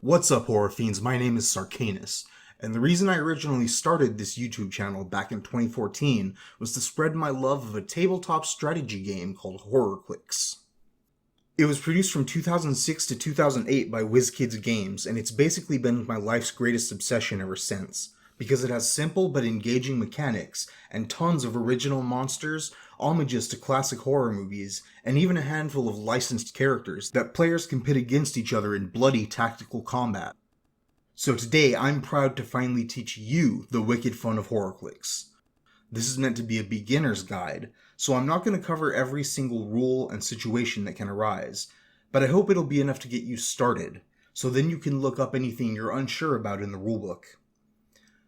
What's up, horror fiends? My name is Sarcanus, and the reason I originally started this YouTube channel back in 2014 was to spread my love of a tabletop strategy game called HorrorClix. It was produced from 2006 to 2008 by WizKids Games, and it's basically been my life's greatest obsession ever since, because it has simple but engaging mechanics, and tons of original monsters, homages to classic horror movies, and even a handful of licensed characters that players can pit against each other in bloody tactical combat. So today, I'm proud to finally teach you the wicked fun of HorrorClix. This is meant to be a beginner's guide, so I'm not going to cover every single rule and situation that can arise, but I hope it'll be enough to get you started, so then you can look up anything you're unsure about in the rulebook.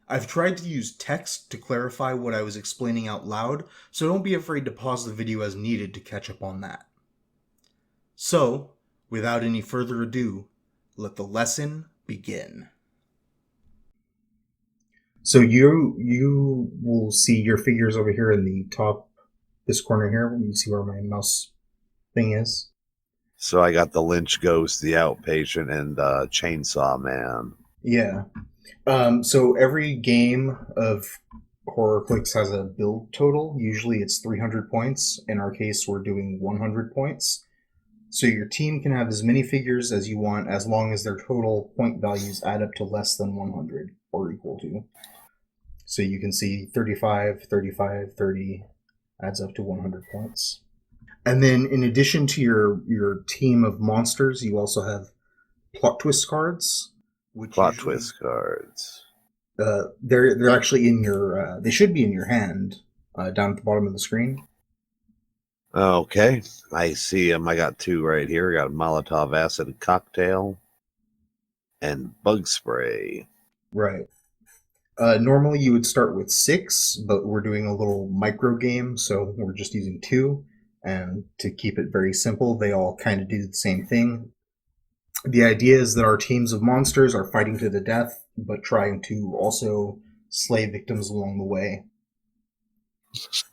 I've tried to use text to clarify what I was explaining out loud, so don't be afraid to pause the video as needed to catch up on that. So, without any further ado, let the lesson begin. So you will see your figures over here in the top, this corner here. You see where my mouse thing is? So I got the Lynch Ghost, the Outpatient, and Chainsaw Man. Yeah. So every game of HorrorClix has a build total. Usually it's 300 points. In our case, we're doing 100 points. So your team can have as many figures as you want as long as their total point values add up to less than 100 or equal to. So you can see 35, 35, 30 adds up to 100 points. And then in addition to your team of monsters, you also have plot twist cards. Twist cards. They're actually in your, they should be in your hand, down at the bottom of the screen. Okay, I see them. I got two right here. I got Molotov Acid Cocktail and Bug Spray. Right. Normally you would start with 6, but we're doing a little micro game, so we're just using 2. And to keep it very simple, they all kind of do the same thing. The idea is that our teams of monsters are fighting to the death, but trying to also slay victims along the way.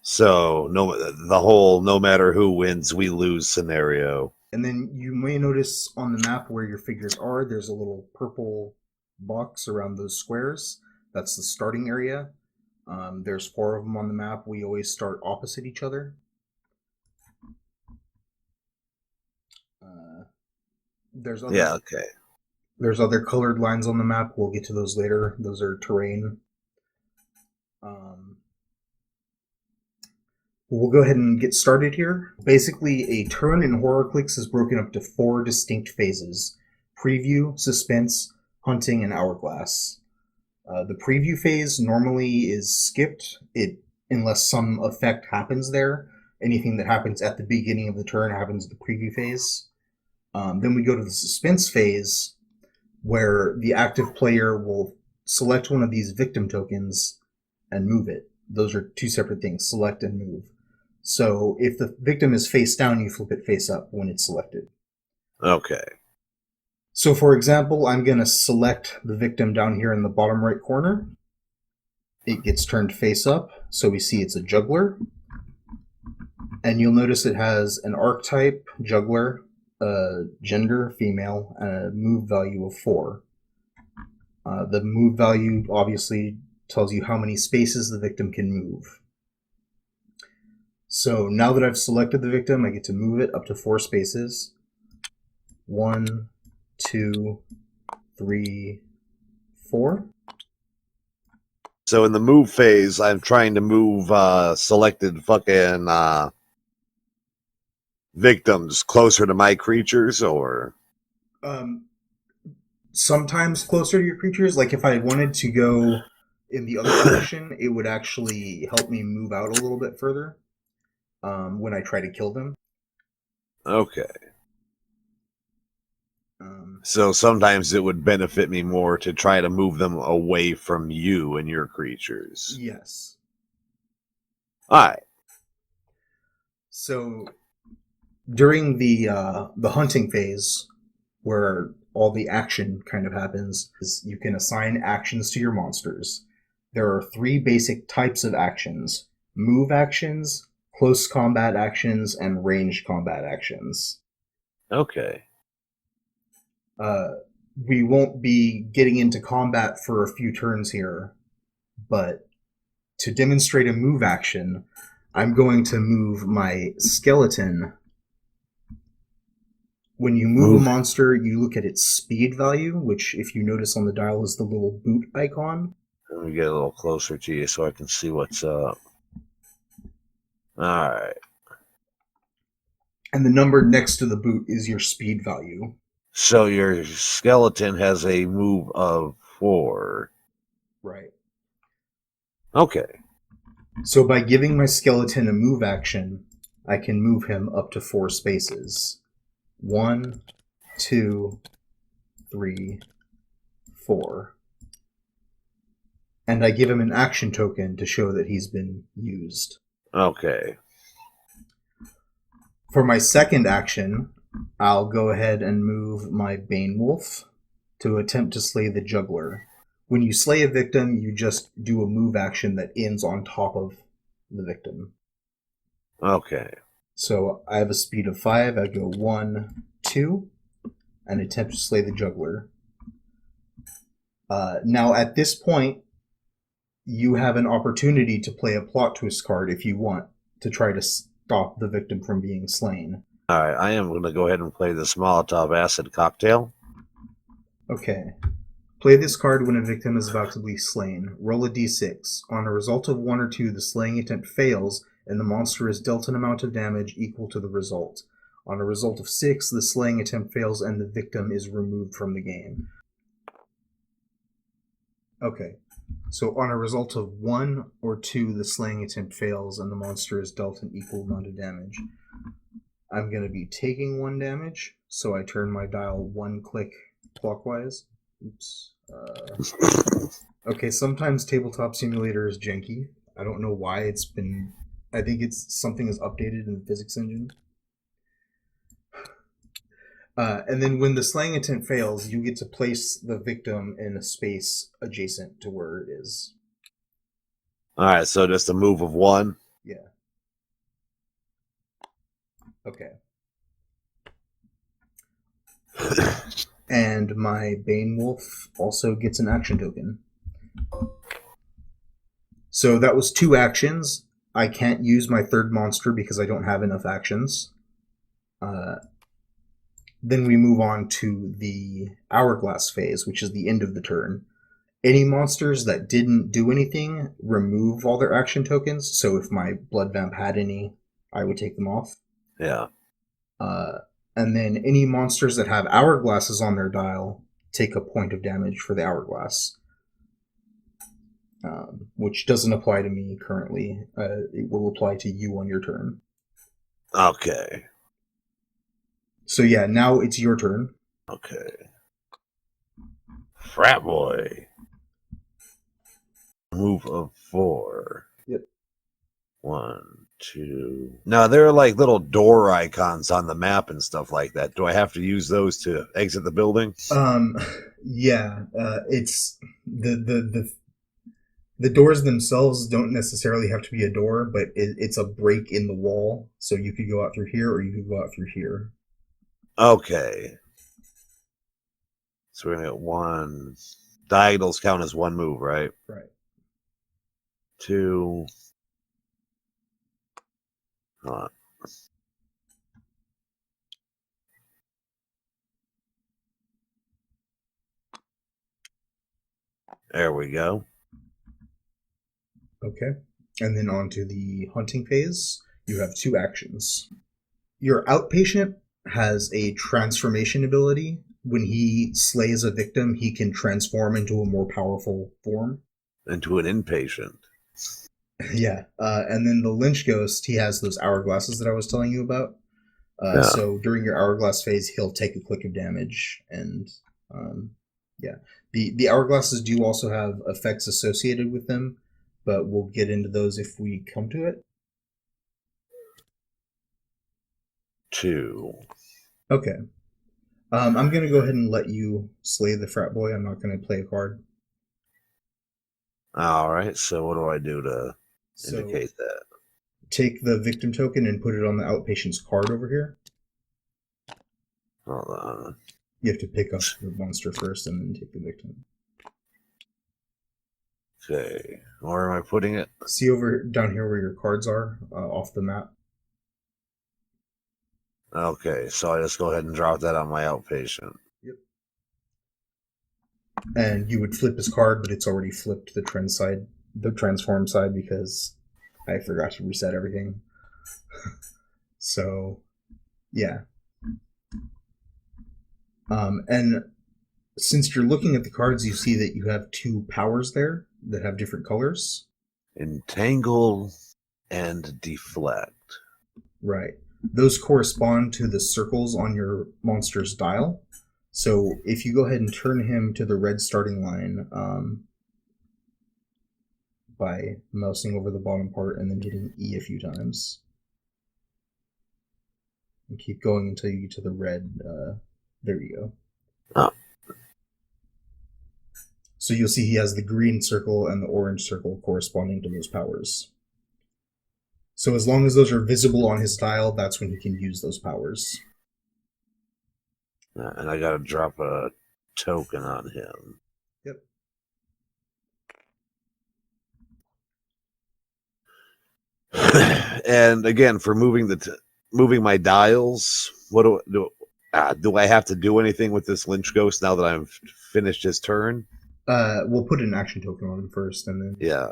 So the whole no matter who wins, we lose scenario. And then you may notice on the map where your figures are, there's a little purple box around those squares. That's the starting area. There's 4 of them on the map. We always start opposite each other. There's other colored lines on the map. We'll get to those later. Those are terrain. We'll go ahead and get started here. Basically, a turn in HorrorClix is broken up to 4 distinct phases: preview, suspense, hunting, and hourglass. The preview phase normally is skipped unless some effect happens there. Anything that happens at the beginning of the turn happens in the preview phase. Then we go to the suspense phase, where the active player will select one of these victim tokens and move it. Those are 2 separate things, select and move. So if the victim is face down, you flip it face up when it's selected. Okay. So for example, I'm going to select the victim down here in the bottom right corner. It gets turned face up, so we see it's a juggler. And you'll notice it has an archetype, juggler, gender, female, and a move value of 4. The move value obviously tells you how many spaces the victim can move. So now that I've selected the victim, I get to move it up to 4 spaces. 1, 2, 3, 4. So in the move phase, I'm trying to move selected fucking victims closer to my creatures, or sometimes closer to your creatures. Like if I wanted to go in the other direction, it would actually help me move out a little bit further when I try to kill them. Okay. So sometimes it would benefit me more to try to move them away from you and your creatures. Yes. Alright. So during the hunting phase, where all the action kind of happens, is you can assign actions to your monsters. There are 3 basic types of actions: move actions, close combat actions, and ranged combat actions. Okay. we won't be getting into combat for a few turns here, but to demonstrate a move action, I'm going to move my skeleton. When you move a monster, you look at its speed value, which, if you notice on the dial, is the little boot icon. Let me get a little closer to you so I can see what's up. All right. And the number next to the boot is your speed value. So your skeleton has a move of 4. Right. Okay. So by giving my skeleton a move action, I can move him up to 4 spaces. 1, 2, 3, 4. And I give him an action token to show that he's been used. Okay. For my second action, I'll go ahead and move my Bane Wolf to attempt to slay the juggler. When you slay a victim, you just do a move action that ends on top of the victim. Okay. So I have a speed of 5. I go 1, 2, and attempt to slay the juggler. Now, at this point, you have an opportunity to play a plot twist card if you want to try to stop the victim from being slain. All right. I am going to go ahead and play this Molotov acid cocktail. Okay. Play this card when a victim is about to be slain. Roll a d6. On a result of 1 or 2, the slaying attempt fails, and the monster is dealt an amount of damage equal to the result. On a result of 6, the slaying attempt fails, and the victim is removed from the game. Okay. So on a result of 1 or 2, the slaying attempt fails, and the monster is dealt an equal amount of damage. I'm going to be taking 1 damage, so I turn my dial 1 click clockwise. Oops. Okay, sometimes Tabletop Simulator is janky. I don't know why it's been... I think it's something is updated in the physics engine. And then when the slaying attempt fails, you get to place the victim in a space adjacent to where it is. All right, so just a move of 1. Yeah. Okay. And my Bane Wolf also gets an action token. So that was 2 actions. I can't use my third monster because I don't have enough actions. Then we move on to the Hourglass phase, which is the end of the turn. Any monsters that didn't do anything remove all their action tokens. So if my Blood Vamp had any, I would take them off. Yeah. And then any monsters that have Hourglasses on their dial take a point of damage for the Hourglass. Which doesn't apply to me currently. It will apply to you on your turn. Okay. So yeah, now it's your turn. Okay. Frat boy. Move of 4. Yep. 1, 2. Now there are like little door icons on the map and stuff like that. Do I have to use those to exit the building? Yeah. It's the doors themselves don't necessarily have to be a door, but it's a break in the wall. So you could go out through here, or you could go out through here. Okay. So we're gonna get 1. Diagonals count as 1 move, right? Right. 2. Hold on. There we go. Okay. And then on to the hunting phase. You have 2 actions. Your outpatient has a transformation ability. When he slays a victim, he can transform into a more powerful form. Into an inpatient. Yeah. And then the Lynch Ghost, he has those hourglasses that I was telling you about. Yeah. So during your hourglass phase, he'll take a click of damage. And yeah. The hourglasses do also have effects associated with them, but we'll get into those if we come to it. 2. Okay. I'm going to go ahead and let you slay the frat boy. I'm not going to play a card. All right. So what do I do to indicate that? Take the victim token and put it on the outpatient's card over here. Hold on. You have to pick up the monster first and then take the victim. Okay, where am I putting it? See over down here where your cards are, off the map. Okay, so I just go ahead and drop that on my outpatient. Yep. And you would flip his card, but it's already flipped the transform side, because I forgot to reset everything. So, yeah. And since you're looking at the cards, you see that you have 2 powers there that have different colors. Entangle and deflect. Right. Those correspond to the circles on your monster's dial. So if you go ahead and turn him to the red starting line by mousing over the bottom part and then hitting E a few times, and keep going until you get to the red. There you go. Oh. So you'll see he has the green circle and the orange circle corresponding to those powers. So as long as those are visible on his dial, that's when he can use those powers. And I gotta drop a token on him. Yep. And again, for moving moving my dials, what do I have to do anything with this lynch ghost now that I've finished his turn? We'll put an action token on him first, and then Yeah.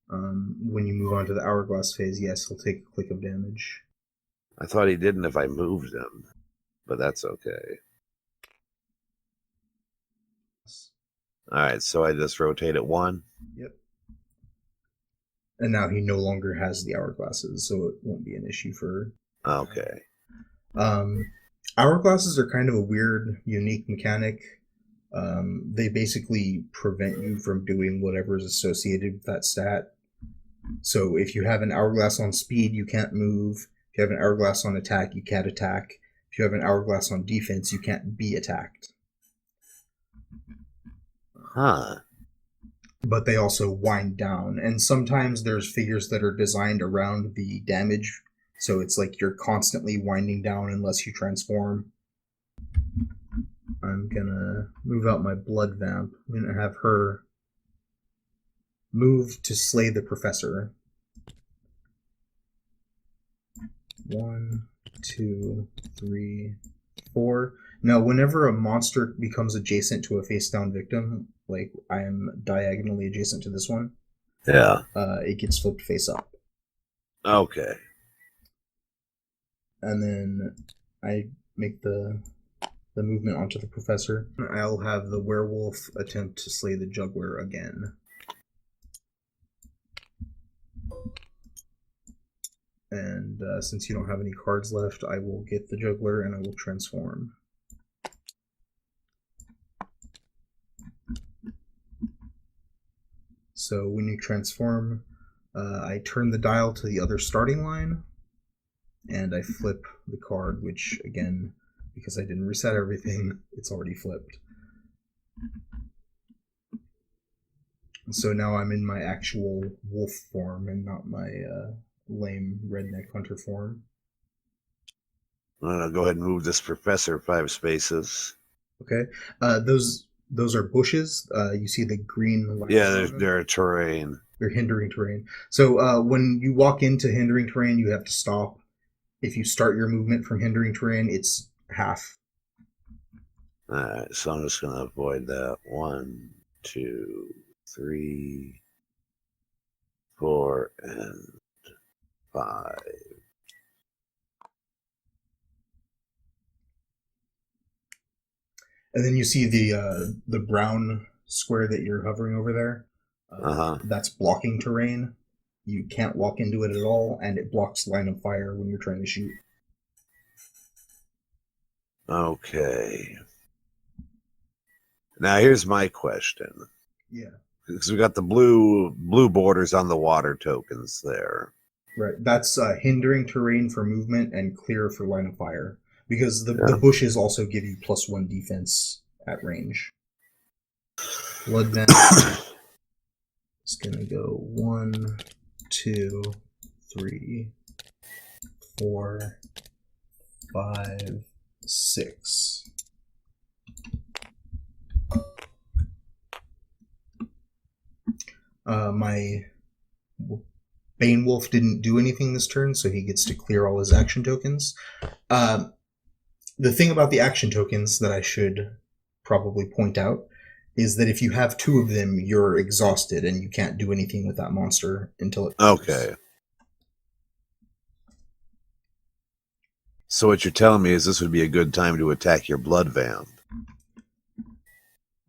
When you move on to the hourglass phase, yes, he'll take a click of damage. I thought he didn't if I moved him, but that's okay. All right, so I just rotate it 1. Yep. And now he no longer has the hourglasses, so it won't be an issue for. Okay. Hourglasses are kind of a weird, unique mechanic. They basically prevent you from doing whatever is associated with that stat. So if you have an hourglass on speed, you can't move. If you have an hourglass on attack, you can't attack. If you have an hourglass on defense, you can't be attacked. Huh. But they also wind down. And sometimes there's figures that are designed around the damage. So it's like you're constantly winding down unless you transform. I'm gonna move out my blood vamp. I'm gonna have her move to slay the professor. 1, 2, 3, 4. Now, whenever a monster becomes adjacent to a face-down victim, like I am diagonally adjacent to this one, Yeah. it gets flipped face up. Okay. And then I make the movement onto the professor. I'll have the werewolf attempt to slay the juggler again. And since you don't have any cards left, I will get the juggler and I will transform. So when you transform, I turn the dial to the other starting line, and I flip the card, which, again, because I didn't reset everything, it's already flipped. So now I'm in my actual wolf form and not my lame redneck hunter form. I'm gonna go ahead and move this professor 5 spaces. Okay, those are bushes. You see the green lines. Yeah, they're a terrain. They're hindering terrain. So when you walk into hindering terrain, you have to stop. If you start your movement from hindering terrain, it's half. Alright, so I'm just gonna avoid that. 1, 2, 3, 4, and 5. And then you see the brown square that you're hovering over there. That's blocking terrain. You can't walk into it at all, and it blocks line of fire when you're trying to shoot. Okay. Now here's my question. Yeah. Because we got the blue borders on the water tokens there. Right. That's hindering terrain for movement and clear for line of fire. Because the bushes also give you +1 defense at range. Blood vamp is gonna go 1, 2, 3, 4, 5, 6. My Bane Wolf didn't do anything this turn, so he gets to clear all his action tokens. The thing about the action tokens that I should probably point out is that if you have two of them, you're exhausted and you can't do anything with that monster until it moves. Okay. So what you're telling me is this would be a good time to attack your blood vamp.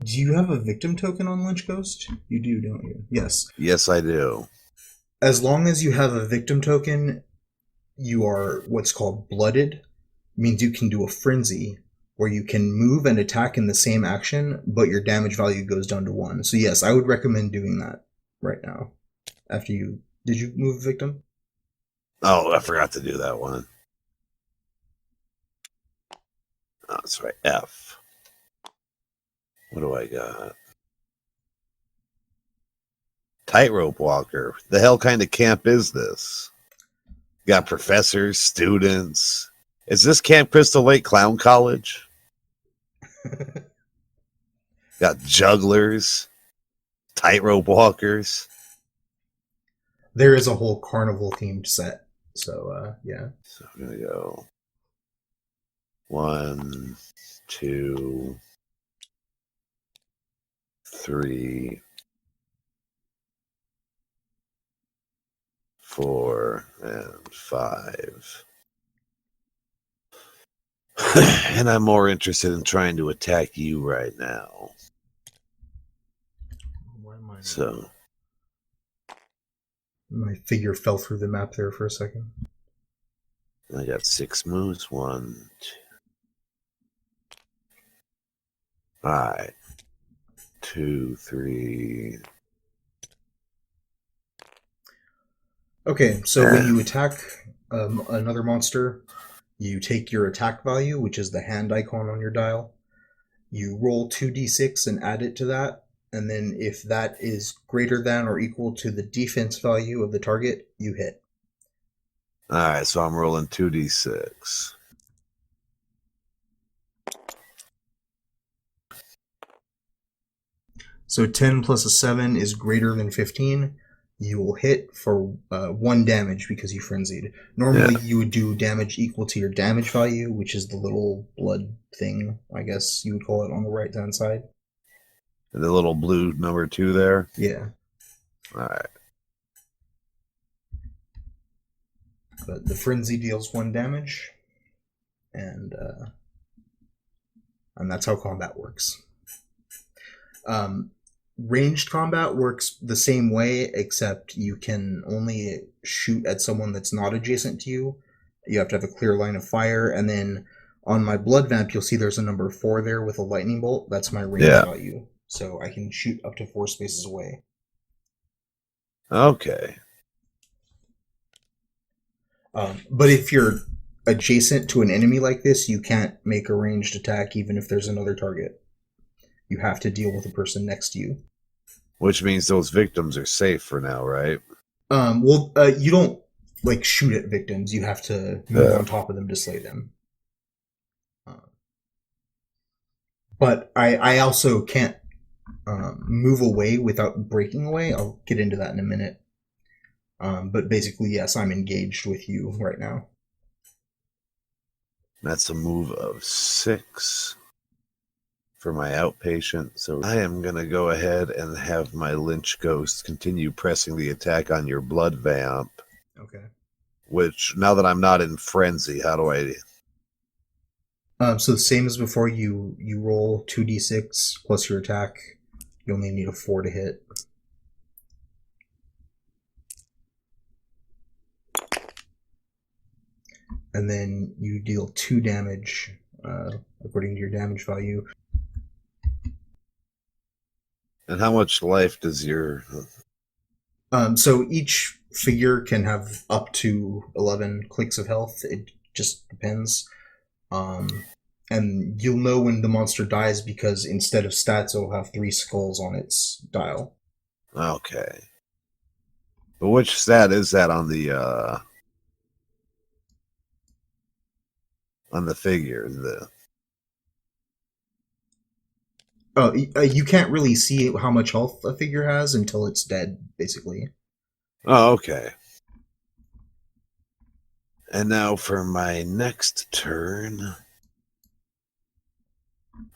Do you have a victim token on Lynch Ghost? You do, don't you? Yes. Yes, I do. As long as you have a victim token, you are what's called blooded. Means you can do a frenzy where you can move and attack in the same action, but your damage value goes down to 1. So yes, I would recommend doing that right now. After you... Did you move a victim? Oh, I forgot to do that one. Oh, that's right. F. What do I got? Tightrope walker. The hell kind of camp is this? Got professors, students. Is this Camp Crystal Lake Clown College? Got jugglers, tightrope walkers. There is a whole carnival themed set. So, yeah. So I'm going to go 1, 2, 3, 4, and 5. And I'm more interested in trying to attack you right now. Why am I So my figure fell through the map there for a second. I got 6 moves. 1, 2. All right. 2, 3. Okay, so when you attack another monster, you take your attack value, which is the hand icon on your dial. You roll 2d6 and add it to that, and then if that is greater than or equal to the defense value of the target, you hit. All right, so I'm rolling 2d6. So 10 plus a 7 is greater than 15. You will hit for 1 damage because you frenzied. Normally, you would do damage equal to your damage value, which is the little blood thing, I guess you would call it, on the right-hand side. The little blue number 2 there? Yeah. All right. But the frenzy deals 1 damage, and that's how combat works. Ranged combat works the same way, except you can only shoot at someone that's not adjacent to you. You have to have a clear line of fire, and then on my blood vamp, you'll see there's a number 4 there with a lightning bolt. That's my range value. So I can shoot up to 4 spaces away. Okay. But if you're adjacent to an enemy like this, you can't make a ranged attack even if there's another target. You have to deal with the person next to you. Which means those victims are safe for now, right? You don't shoot at victims. You have to move on top of them to slay them. But I also can't move away without breaking away. I'll get into that in a minute. But basically, yes, I'm engaged with you right now. That's a move of 6 for my outpatient. So I am going to go ahead and have my Lynch Ghost continue pressing the attack on your blood vamp. Okay. Which, now that I'm not in frenzy, how do I... So the same as before, you roll 2d6 plus your attack. You only need a 4 to hit. And then you deal 2 damage according to your damage value. And how much life does your... So each figure can have up to 11 clicks of health. It just depends. And you'll know when the monster dies because instead of stats, it'll have 3 skulls on its dial. Okay. But which stat is that on the figure? You can't really see how much health a figure has until it's dead, basically. Oh, okay. And now for my next turn,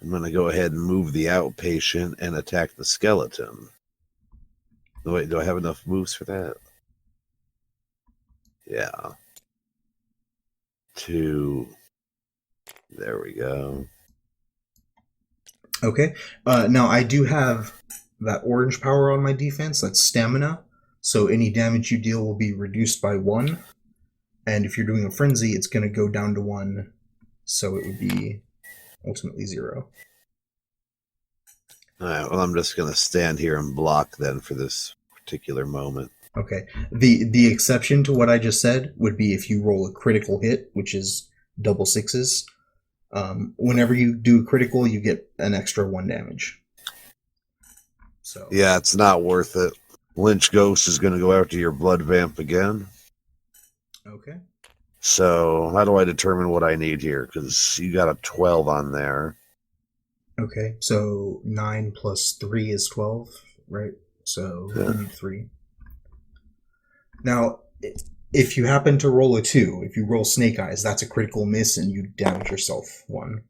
I'm going to go ahead and move the outpatient and attack the skeleton. Wait, do I have enough moves for that? Yeah. 2. There we go. Okay. Now I do have that orange power on my defense. That's stamina. So any damage you deal will be reduced by 1. And if you're doing a frenzy, it's going to go down to 1. So it would be ultimately 0. All right, well, I'm just going to stand here and block then for this particular moment. Okay. The exception to what I just said would be if you roll a critical hit, which is double sixes. Whenever you do critical, you get an extra 1 damage. So yeah, it's not worth it. Lynch Ghost is going to go after your blood vamp again. Okay. So how do I determine what I need here? Because you got a 12 on there. Okay, so 9 plus 3 is 12, right? So you need 3. Now, if you happen to roll a 2, if you roll Snake Eyes, that's a critical miss and you damage yourself 1.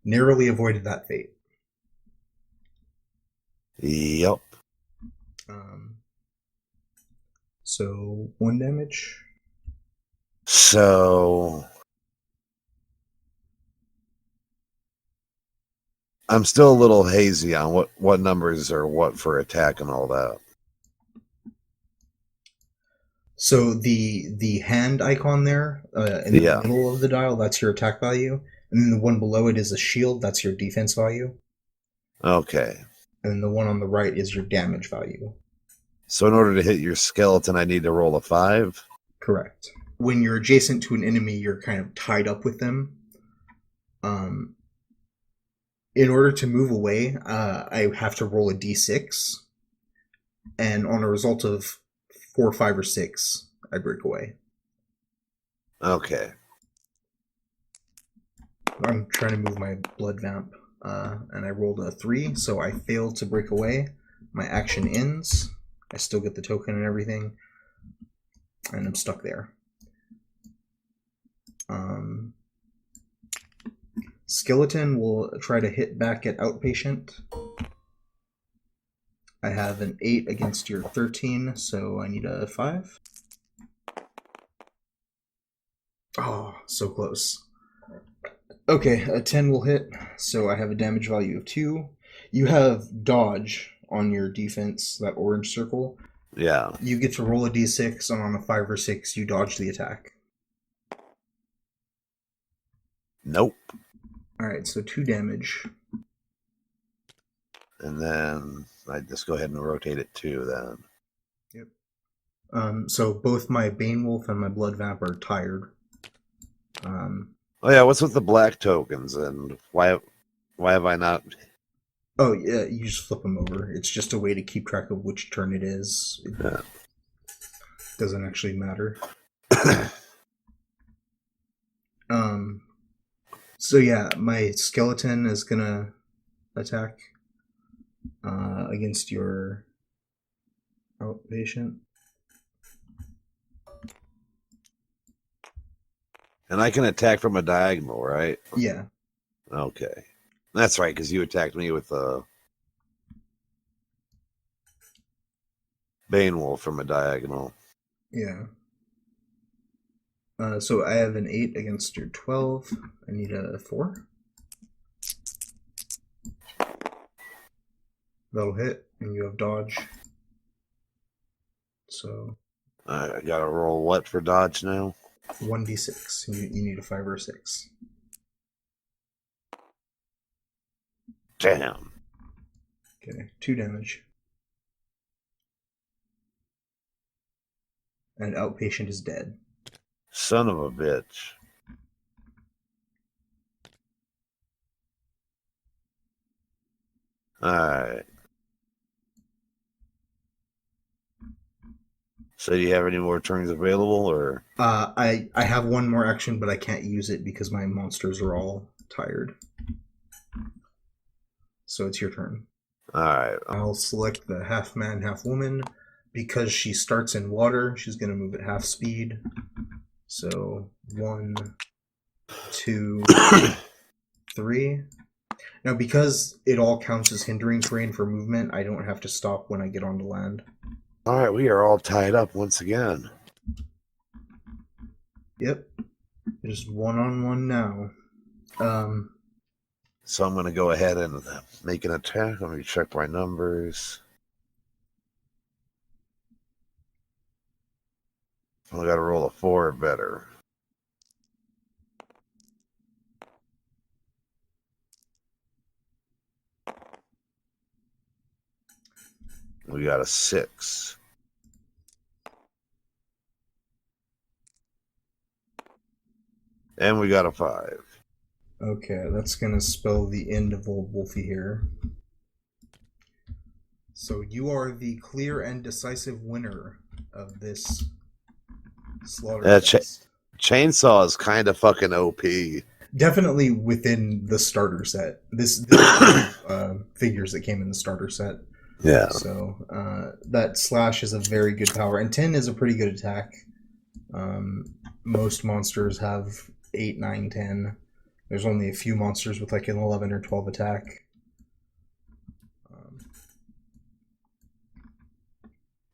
Narrowly avoided that fate. Yep. So 1 damage. So I'm still a little hazy on what numbers are what for attack and all that. So the hand icon there in the middle of the dial, that's your attack value. And then the one below it is a shield, that's your defense value. Okay. And then the one on the right is your damage value. So in order to hit your skeleton, I need to roll a 5? Correct. When you're adjacent to an enemy, you're kind of tied up with them. In order to move away, I have to roll a d6. And on a result of 4, 5, or 6, I break away. Okay. I'm trying to move my blood vamp, and I rolled a 3, so I failed to break away. My action ends. I still get the token and everything, and I'm stuck there. Skeleton will try to hit back at Outpatient. I have an 8 against your 13, so I need a 5. Oh, so close. Okay, a 10 will hit, so I have a damage value of 2. You have dodge on your defense, that orange circle. Yeah. You get to roll a d6, and on a 5 or 6, you dodge the attack. Nope. Alright, so 2 damage. And then I just go ahead and rotate it 2 then. Yep. So both my Bane Wolf and my Blood Vamp are tired. Oh yeah, what's with the black tokens and why have I not? Oh yeah, you just flip them over. It's just a way to keep track of which turn it is. It doesn't actually matter. So yeah, my skeleton is gonna attack against your outpatient. And I can attack from a diagonal, right? Yeah. Okay. That's right, because you attacked me with a Bane Wolf from a diagonal. Yeah. So I have an 8 against your 12. I need a 4. That'll hit, and you have dodge. So I gotta roll what for dodge now? 1d6. You need a 5 or a 6. Damn. Okay, 2 damage. And outpatient is dead. Son of a bitch. Alright. So do you have any more turns available, or? I have one more action, but I can't use it because my monsters are all tired. so it's your turn. Alright. I'll select the half man, half woman. Because she starts in water, she's going to move at half speed. So 1, 2, 3. Now, because it all counts as hindering terrain for movement, I don't have to stop when I get onto land. Alright, we are all tied up once again. Yep. Just one-on-one now. So I'm going to go ahead and make an attack. Let me check my numbers. I got to roll a 4 or better. We got a 6. And we got a 5. Okay, that's going to spell the end of Old Wolfie here. So you are the clear and decisive winner of this slaughter fest. Chainsaw is kind of fucking OP. Definitely within the starter set. This figures that came in the starter set. Yeah. So that slash is a very good power, and 10 is a pretty good attack. Most monsters have 8, 9, 10. There's only a few monsters with like an 11 or 12 attack.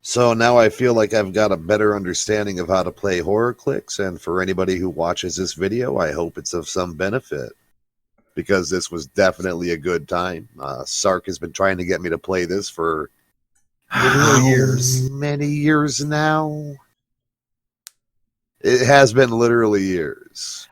So now I feel like I've got a better understanding of how to play HorrorClix, and for anybody who watches this video, I hope it's of some benefit, because this was definitely a good time. Sark has been trying to get me to play this for literal years. Many years now? It has been literally years.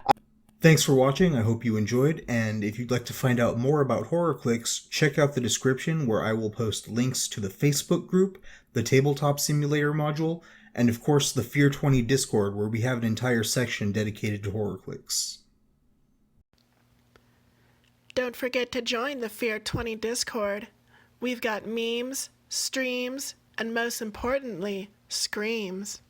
Thanks for watching, I hope you enjoyed, and if you'd like to find out more about HorrorClix, check out the description where I will post links to the Facebook group, the Tabletop Simulator module, and of course the Fear 20 Discord where we have an entire section dedicated to HorrorClix. Don't forget to join the Fear 20 Discord. We've got memes, streams, and most importantly, screams.